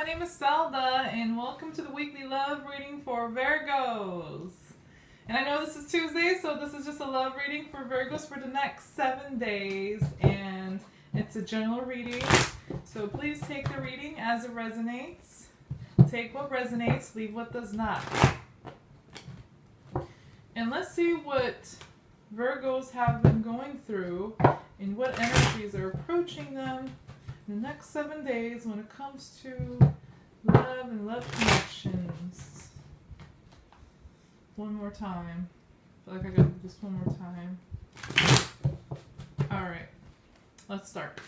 my name is Zelda, and welcome to the weekly love reading for Virgos. And I know this is Tuesday, so this is just a love reading for Virgos for the next 7 days, and it's a general reading. So please take the reading as it resonates. Take what resonates, leave what does not. And let's see what Virgos have been going through and what energies are approaching them in the next 7 days when it comes to love and love connections. One more time. I feel like I gotta do this one more time. Alright, let's start.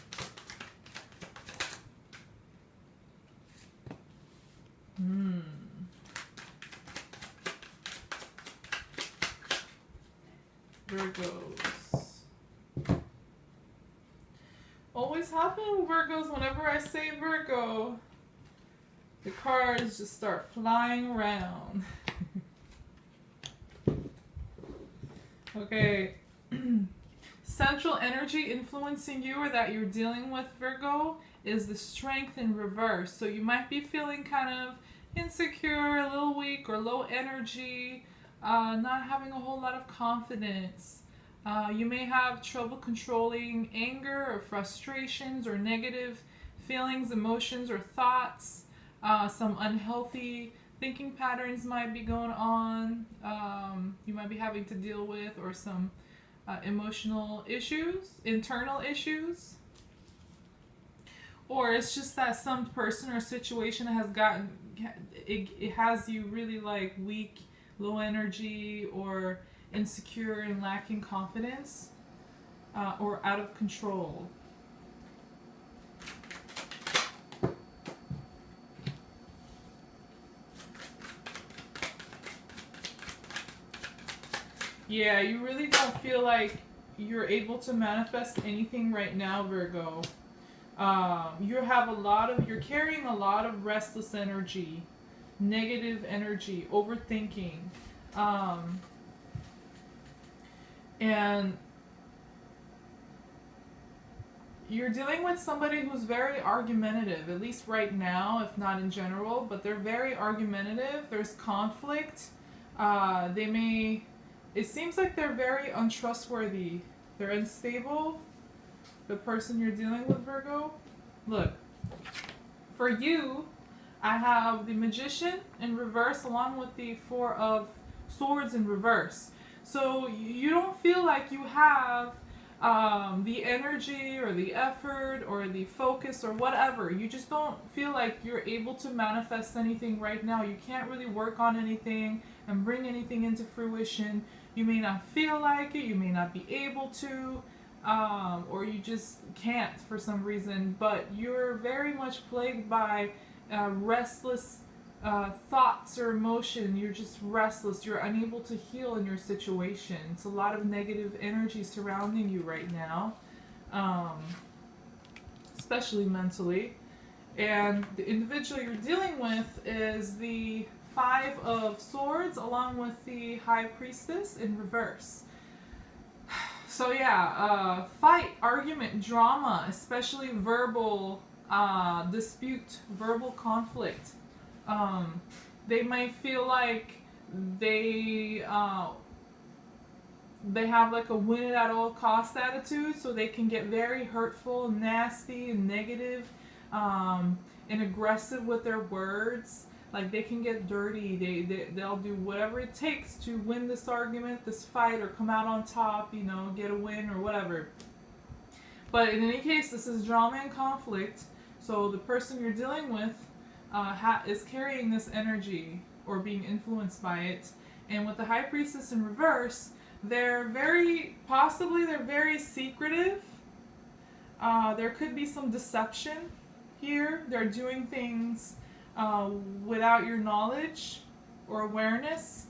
Virgos. Always happen with Virgos whenever I say Virgo. The cards just start flying around. Okay. Central energy influencing you or that you're dealing with, Virgo, is the Strength in reverse. So you might be feeling kind of insecure, a little weak, or low energy, not having a whole lot of confidence. You may have trouble controlling anger or frustrations or negative feelings, emotions, or thoughts. Some unhealthy thinking patterns might be going on. You might be having to deal with, or some emotional issues, internal issues. Or it's just that some person or situation has gotten, it has you really like weak, low energy, or insecure and lacking confidence, or out of control. Yeah, you really don't feel like you're able to manifest anything right now, Virgo. You're carrying a lot of restless energy, negative energy, overthinking. And you're dealing with somebody who's very argumentative, at least right now, if not in general, but they're very argumentative. There's conflict. It seems like they're very untrustworthy. They're unstable. The person you're dealing with, Virgo. Look, for you, I have the Magician in reverse along with the Four of Swords in reverse. So you don't feel like you have the energy or the effort or the focus or whatever. You just don't feel like you're able to manifest anything right now. You can't really work on anything and bring anything into fruition. You may not feel like it. You may not be able to. Or you just can't for some reason. But you're very much plagued by restless thoughts or emotion. You're just restless. You're unable to heal in your situation. It's a lot of negative energy surrounding you right now, especially mentally. And the individual you're dealing with is the Five of Swords along with the High Priestess in reverse. So yeah, fight, argument, drama, especially verbal dispute, verbal conflict. They might feel like they have like a win it at all cost attitude, so they can get very hurtful, nasty, and negative, and aggressive with their words. Like they can get dirty. They'll do whatever it takes to win this argument, this fight, or come out on top, get a win or whatever. But in any case, this is drama and conflict. So the person you're dealing with is carrying this energy or being influenced by it. And with the High Priestess in reverse, they're very secretive. There could be some deception here. They're doing things without your knowledge or awareness,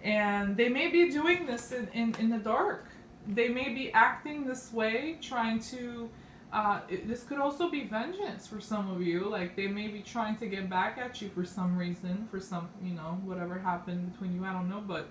and they may be doing this in the dark. They may be acting this way, trying to this could also be vengeance for some of you. Like they may be trying to get back at you for some reason, for some, whatever happened between you, I don't know, but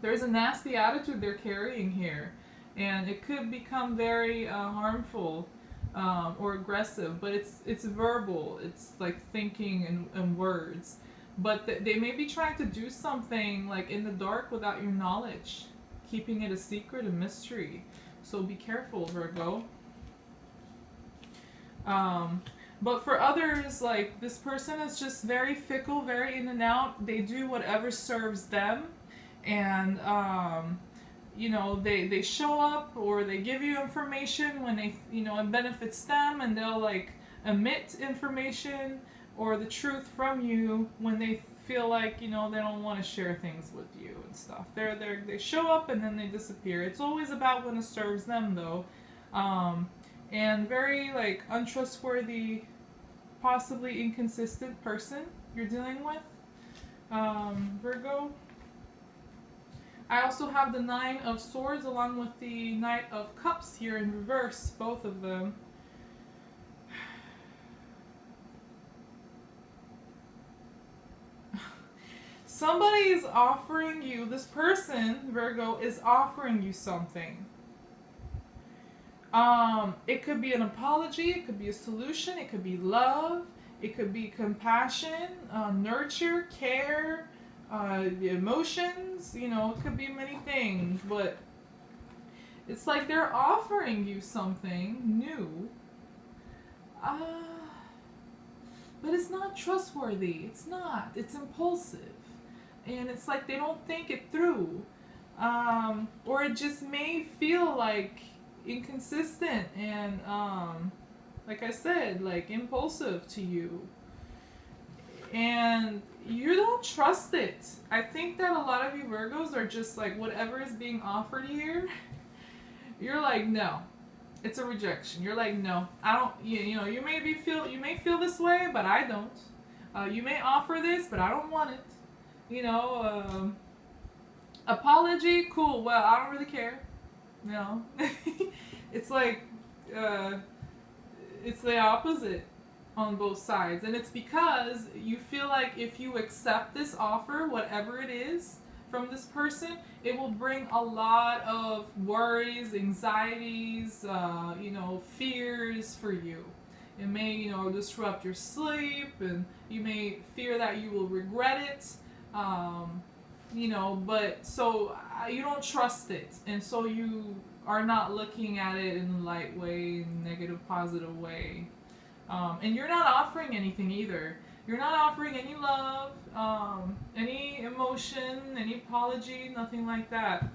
there's a nasty attitude they're carrying here, and it could become very harmful or aggressive, but it's verbal. It's like thinking and words. But they may be trying to do something like in the dark without your knowledge, keeping it a secret, a mystery. So be careful, Virgo. Um, but for others, like this person is just very fickle, very in and out. They do whatever serves them, and they show up or they give you information when it benefits them, and they'll like omit information or the truth from you when they feel like they don't want to share things with you and stuff. They show up and then they disappear. It's always about when it serves them though. And very like untrustworthy, possibly inconsistent person you're dealing with, Virgo. I also have the Nine of Swords along with the Knight of Cups here in reverse, both of them. Somebody is offering you, this person, Virgo, is offering you something. It could be an apology, it could be a solution, it could be love, it could be compassion, nurture, care, emotions, it could be many things, but it's like they're offering you something new, but it's not trustworthy. It's not. It's impulsive. And it's like they don't think it through. Or it just may feel like inconsistent and, like I said, like impulsive to you. And you don't trust it. I think that a lot of you Virgos are just like, whatever is being offered here, you're like, no. It's a rejection. You're like, no, I don't. You may feel this way, but I don't. You may offer this, but I don't want it. Apology, cool. Well, I don't really care. It's like it's the opposite on both sides, and it's because you feel like if you accept this offer, whatever it is from this person, it will bring a lot of worries, anxieties, fears for you. It may, disrupt your sleep, and you may fear that you will regret it. But so you don't trust it, and so you are not looking at it in a light way, negative, positive way. And you're not offering anything either. You're not offering any love, any emotion, any apology, nothing like that.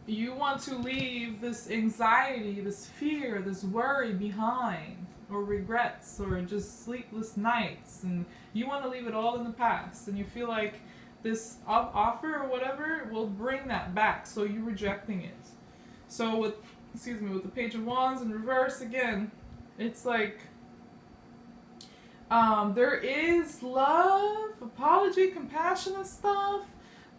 You want to leave this anxiety, this fear, this worry behind, or regrets, or just sleepless nights, and you want to leave it all in the past, and you feel like this offer or whatever will bring that back, so you're rejecting it. So with the Page of Wands in reverse again, it's like there is love, apology, compassion and stuff,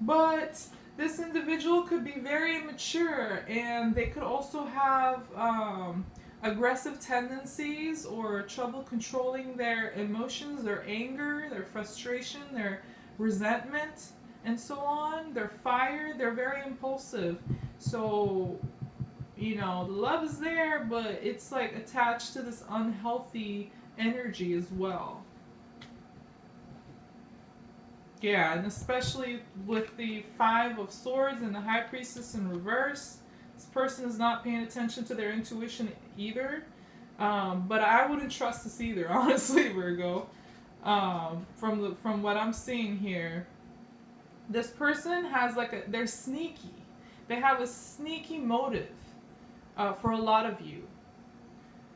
but this individual could be very immature, and they could also have aggressive tendencies or trouble controlling their emotions, their anger, their frustration, their resentment, and so on. They're fire, they're very impulsive. So, the love is there, but it's like attached to this unhealthy energy as well. Yeah, and especially with the Five of Swords and the High Priestess in reverse, this person is not paying attention to their intuition either. But I wouldn't trust this either, honestly, Virgo. From what I'm seeing here, this person has they're sneaky. They have a sneaky motive for a lot of you.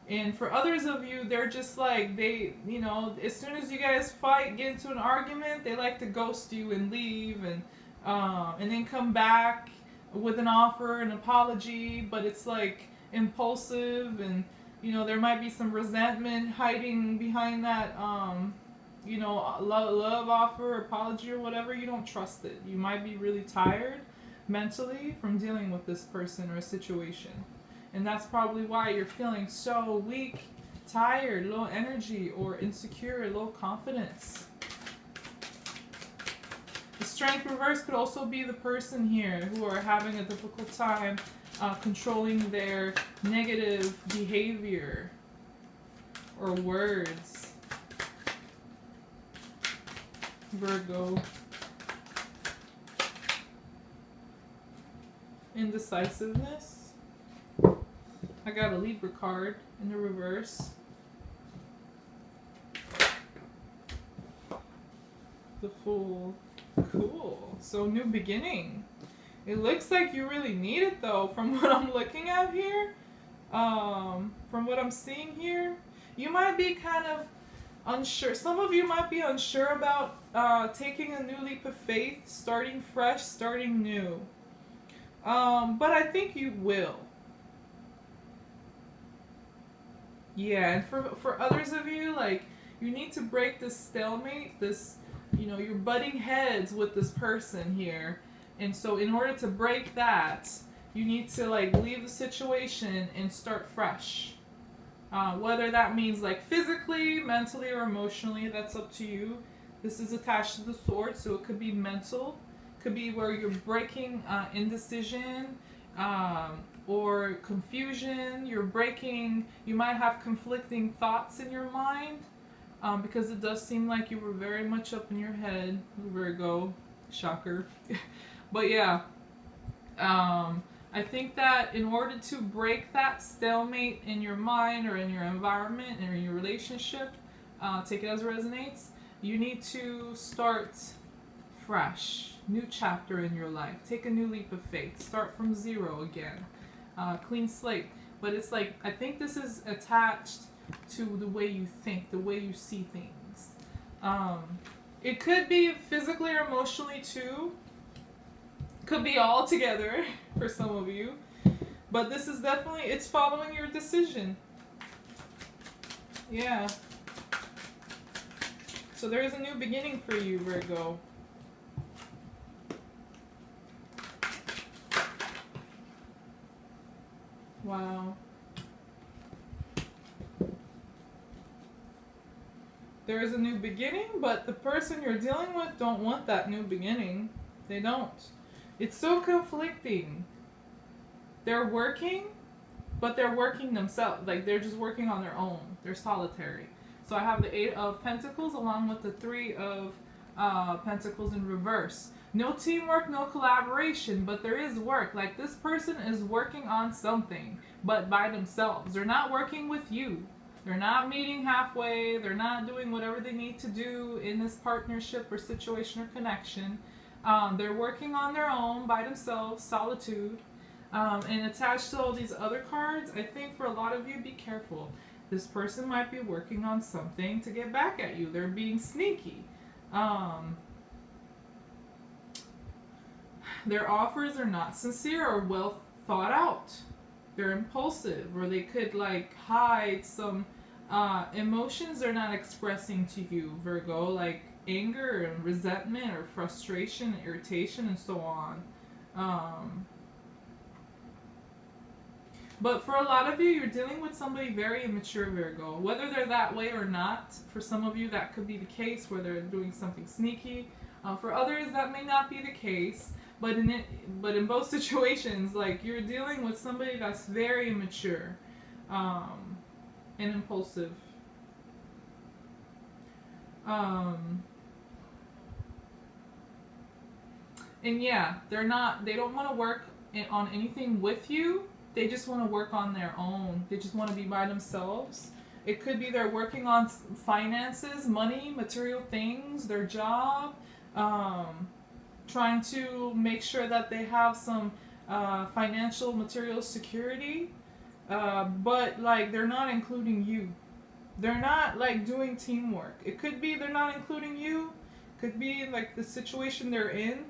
And for others of you, they're just like, as soon as you guys fight, get into an argument, they like to ghost you and leave, and then come back with an offer, an apology, but it's like impulsive, and there might be some resentment hiding behind that love offer, apology, or whatever. You don't trust it. You might be really tired mentally from dealing with this person or a situation. And that's probably why you're feeling so weak, tired, low energy, or insecure, low confidence. The Strength reverse could also be the person here who are having a difficult time controlling their negative behavior or words. Virgo. Indecisiveness. I got a Libra card in the reverse. The Fool. Cool. So new beginning. It looks like you really need it though, from what I'm looking at here. From what I'm seeing here. You might be kind of unsure. Some of you might be unsure about taking a new leap of faith, starting fresh, starting new. But I think you will. Yeah, and for others of you, like, you need to break this stalemate, this, you're butting heads with this person here. And so in order to break that, you need to, like, leave the situation and start fresh. Whether that means, like, physically, mentally, or emotionally, that's up to you. This is attached to the sword, so it could be mental. Could be where you're breaking indecision or confusion. You might have conflicting thoughts in your mind because it does seem like you were very much up in your head, Virgo. Shocker. But yeah, I think that in order to break that stalemate in your mind or in your environment or in your relationship, take it as it resonates, you need to start fresh. New chapter in your life. Take a new leap of faith. Start from zero again. Clean slate. But it's like, I think this is attached to the way you think, the way you see things. It could be physically or emotionally too. Could be all together for some of you. But this is definitely, it's following your decision. Yeah. So there is a new beginning for you, Virgo. Wow. There is a new beginning, but the person you're dealing with don't want that new beginning. They don't. It's so conflicting. They're working, but they're working themselves. Like, they're just working on their own. They're solitary. So I have the 8 of Pentacles along with the 3 of Pentacles in reverse. No teamwork, no collaboration, but there is work. Like, this person is working on something, but by themselves. They're not working with you. They're not meeting halfway. They're not doing whatever they need to do in this partnership or situation or connection. They're working on their own by themselves, solitude. And attached to all these other cards, I think for a lot of you, be careful. This person might be working on something to get back at you. They're being sneaky. Their offers are not sincere or well thought out. They're impulsive, or they could, like, hide some emotions they're not expressing to you, Virgo, like anger and resentment or frustration and irritation and so on. But for a lot of you, you're dealing with somebody very immature, Virgo. Whether they're that way or not, for some of you that could be the case where they're doing something sneaky. For others, that may not be the case. But in both situations, like, you're dealing with somebody that's very immature and impulsive. And yeah, they don't want to work on anything with you. They just want to work on their own. They just want to be by themselves. It could be they're working on finances, money, material things, their job, trying to make sure that they have some financial material security. But, like, they're not including you. They're not, like, doing teamwork. It could be they're not including you. Could be, like, the situation they're in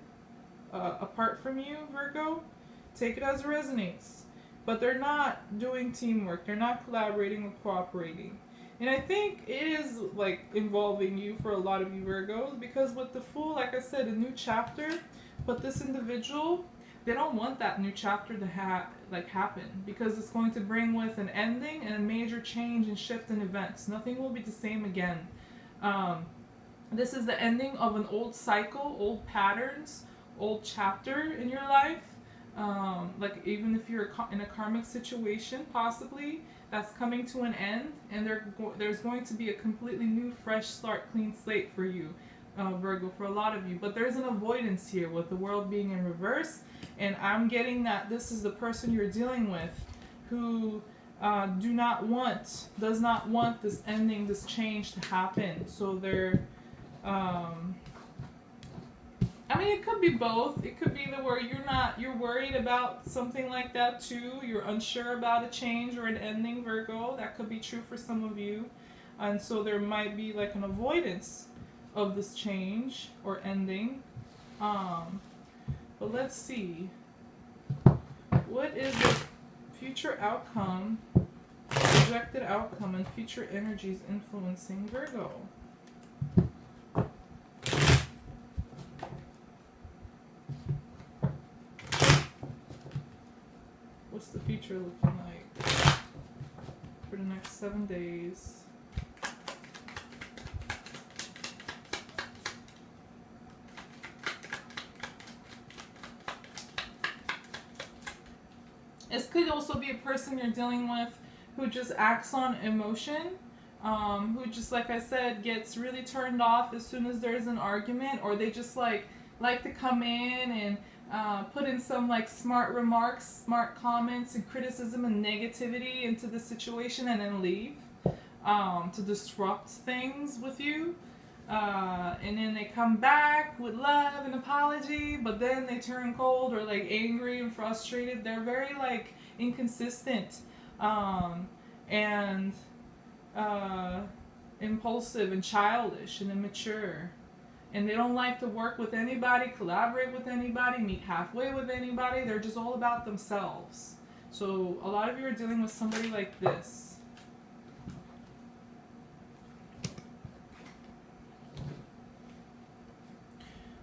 apart from you, Virgo. Take it as it resonates. But they're not doing teamwork. They're not collaborating or cooperating. And I think it is, like, involving you for a lot of you Virgos, because with the Fool, like I said, a new chapter. But this individual, they don't want that new chapter to happen, because it's going to bring with an ending and a major change and shift in events. Nothing will be the same again. This is the ending of an old cycle, old patterns, old chapter in your life. Like even if you're in a karmic situation, possibly that's coming to an end, and there's going to be a completely new, fresh start, clean slate for you, Virgo, for a lot of you. But there's an avoidance here with the world being in reverse, and I'm getting that this is the person you're dealing with who does not want this ending, this change to happen. So they're I mean, it could be both. It could be the where you're worried about something like that too. You're unsure about a change or an ending, Virgo. That could be true for some of you. And so there might be like an avoidance of this change or ending. But let's see. What is the future outcome, projected outcome, and future energies influencing Virgo? What's the future looking like for the next 7 days? This could also be a person you're dealing with who just acts on emotion, who just, like I said, gets really turned off as soon as there's an argument, or they just like to come in and put in some like smart remarks, smart comments and criticism and negativity into the situation and then leave to disrupt things with you. And then they come back with love and apology, but then they turn cold or like angry and frustrated. They're very like inconsistent and impulsive and childish and immature. And they don't like to work with anybody, collaborate with anybody, meet halfway with anybody. They're just all about themselves. So a lot of you are dealing with somebody like this.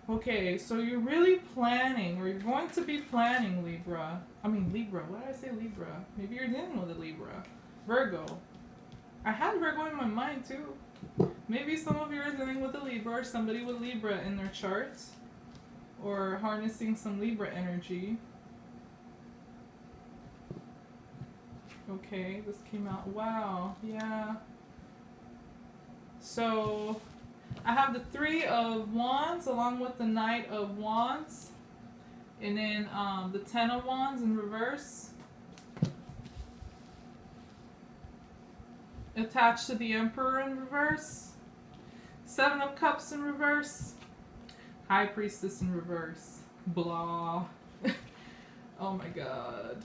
Okay, so you're really planning, or you're going to be planning, Libra. Libra. Why did I say Libra? Maybe you're dealing with a Libra. Virgo. I had Virgo in my mind too. Maybe some of you are dealing with a Libra or somebody with Libra in their charts, or harnessing some Libra energy. Okay, this came out. Wow, yeah. So I have the Three of Wands along with the Knight of Wands, and then the Ten of Wands in reverse, attached to the Emperor in reverse, Seven of Cups in reverse, High Priestess in reverse. Blah. Oh my god.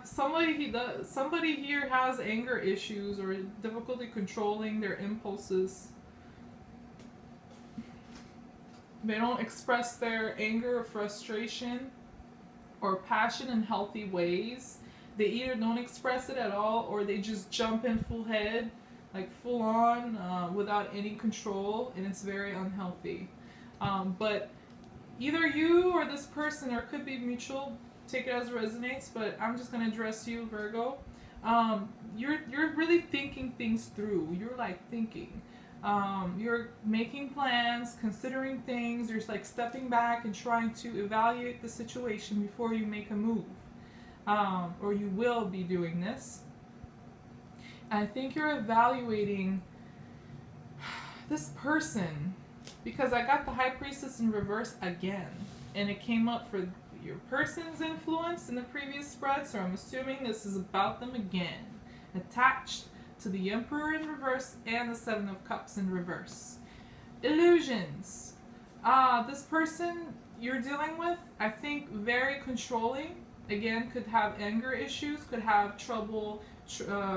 Somebody here has anger issues or difficulty controlling their impulses. They don't express their anger or frustration or passion in healthy ways. They either don't express it at all, or they just jump in full head, like full on, without any control, and it's very unhealthy. But either you or this person, or it could be mutual, take it as it resonates, but I'm just going to address you, Virgo. You're really thinking things through. You're like thinking. You're making plans, considering things. You're like stepping back and trying to evaluate the situation before you make a move. Or you will be doing this. I think you're evaluating this person, because I got the High Priestess in reverse again, and it came up for your person's influence in the previous spread, so I'm assuming this is about them again, attached to the Emperor in reverse and the Seven of Cups in reverse. Illusions. This person you're dealing with, I think, very controlling. Again, could have anger issues, could have trouble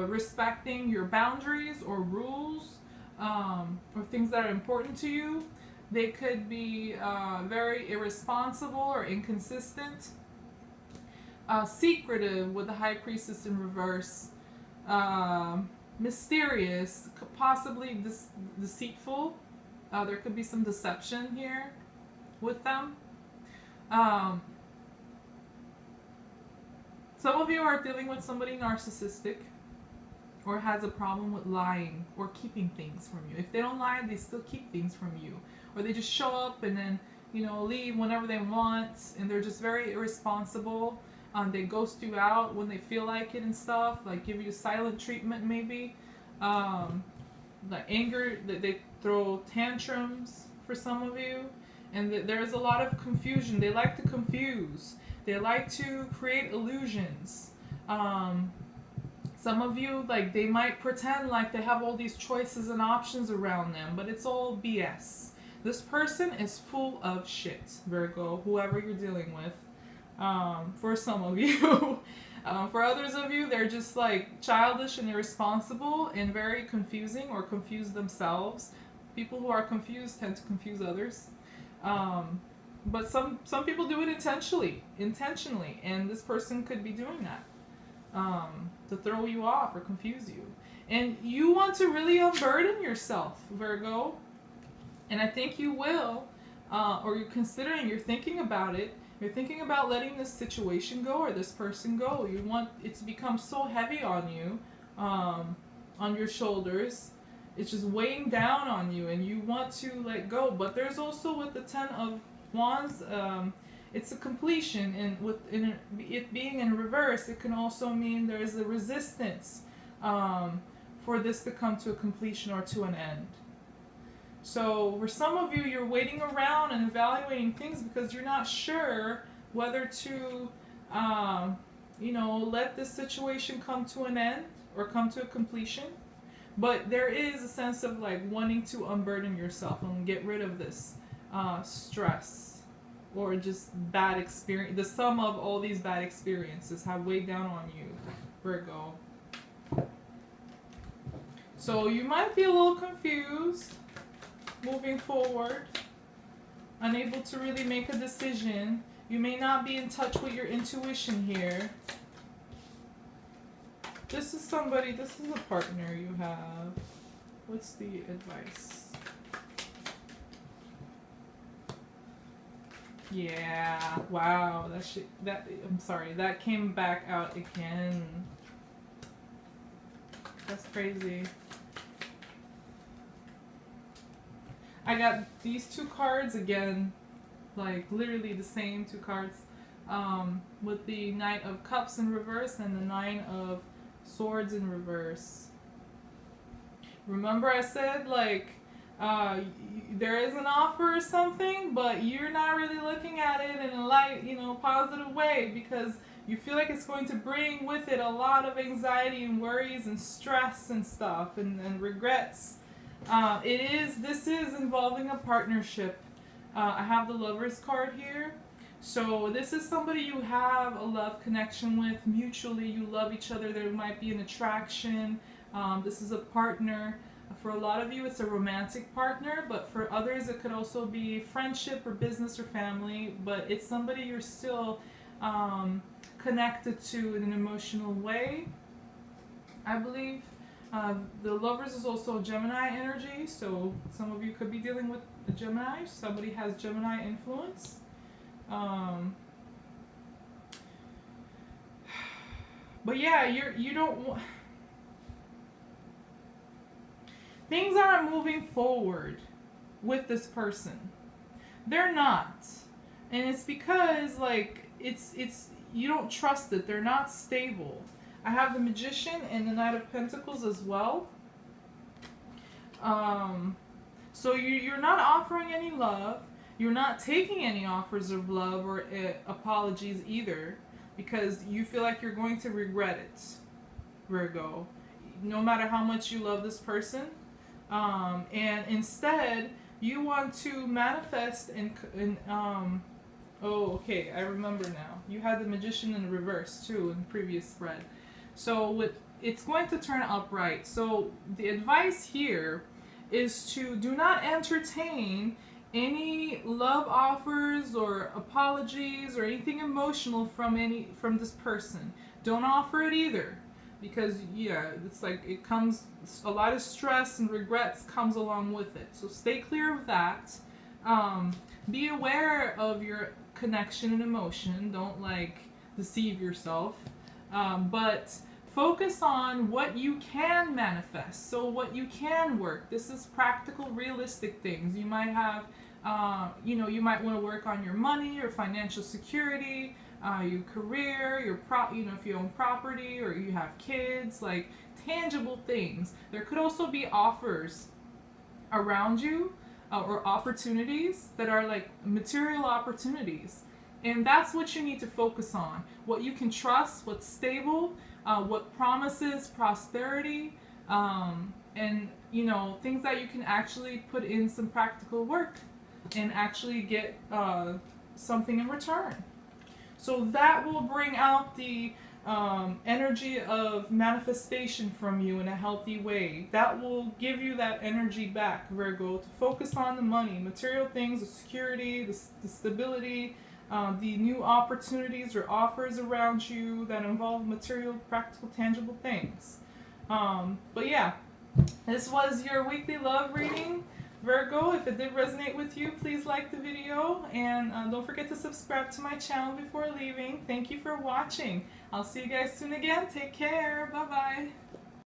respecting your boundaries or rules, or things that are important to you. They could be very irresponsible or inconsistent, secretive with the High Priestess in reverse, mysterious, possibly deceitful. There could be some deception here with them. Some of you are dealing with somebody narcissistic, or has a problem with lying or keeping things from you. If they don't lie, they still keep things from you. or they just show up and then, leave whenever they want, and they're just very irresponsible. They ghost you out when they feel like it and stuff, like give you silent treatment maybe. The anger, they throw tantrums for some of you, and there's a lot of confusion. They like to confuse. They like to create illusions. Some of you, like, they might pretend like they have all these choices and options around them, but it's all BS. This person is full of shit, Virgo, whoever you're dealing with. For some of you. For others of you, they're just like childish and irresponsible and very confusing, or confuse themselves. People who are confused tend to confuse others. But some people do it intentionally, and this person could be doing that to throw you off or confuse you. And you want to really unburden yourself, Virgo. And I think you will, or you're thinking about it. You're thinking about letting this situation go or this person go. You want it to become so heavy on you, on your shoulders. It's just weighing down on you, and you want to let go. But there's also, with the Ten of Wands, it's a completion, and it being in reverse, it can also mean there's a resistance for this to come to a completion or to an end. So for some of you, you're waiting around and evaluating things because you're not sure whether to, let this situation come to an end or come to a completion. But there is a sense of like wanting to unburden yourself and get rid of this stress or just bad experience. The sum of all these bad experiences have weighed down on you, Virgo. So you might be a little confused moving forward, unable to really make a decision. You may not be in touch with your intuition here. This is a partner you have. What's the advice? Yeah, wow, I'm sorry, that came back out again. That's crazy. I got these two cards again, like literally the same two cards, with the Knight of Cups in reverse and the Nine of Swords in reverse. Remember I said, like, there is an offer or something, but you're not really looking at it in a light, positive way, because you feel like it's going to bring with it a lot of anxiety and worries and stress and stuff and regrets. This is involving a partnership. I have the Lovers card here. So this is somebody you have a love connection with mutually. You love each other. There might be an attraction. This is a partner. For a lot of you, it's a romantic partner, but for others, it could also be friendship or business or family. But it's somebody you're still connected to in an emotional way, I believe. The Lovers is also Gemini energy, so some of you could be dealing with a Gemini. Somebody has Gemini influence. But yeah, you don't. Things aren't moving forward with this person. They're not, and it's because like it's you don't trust it. They're not stable. I have the Magician and the Knight of Pentacles as well. So you're not offering any love. You're not taking any offers of love or apologies either, because you feel like you're going to regret it, Virgo, no matter how much you love this person. And instead, you want to manifest oh, okay, I remember now. You had the Magician in reverse too in the previous spread. So it's going to turn upright. So the advice here is to do not entertain any love offers or apologies or anything emotional from this person. Don't offer it either, because it's like a lot of stress and regrets comes along with it. So stay clear of that. Be aware of your connection and emotion. Don't deceive yourself. But focus on what you can manifest, so what you can work. This is practical, realistic things. You might have You might want to work on your money, your financial security, your career, if you own property or you have kids, like tangible things. There could also be offers around you, or opportunities that are like material opportunities. And that's what you need to focus on. What you can trust, what's stable, what promises prosperity, and things that you can actually put in some practical work and actually get something in return. So that will bring out the energy of manifestation from you in a healthy way. That will give you that energy back, Virgo, to focus on the money, material things, the security, the stability, the new opportunities or offers around you that involve material, practical, tangible things. But yeah, this was your weekly love reading, Virgo. If it did resonate with you, please like the video, and don't forget to subscribe to my channel before leaving. Thank you for watching. I'll see you guys soon again. Take care. Bye bye.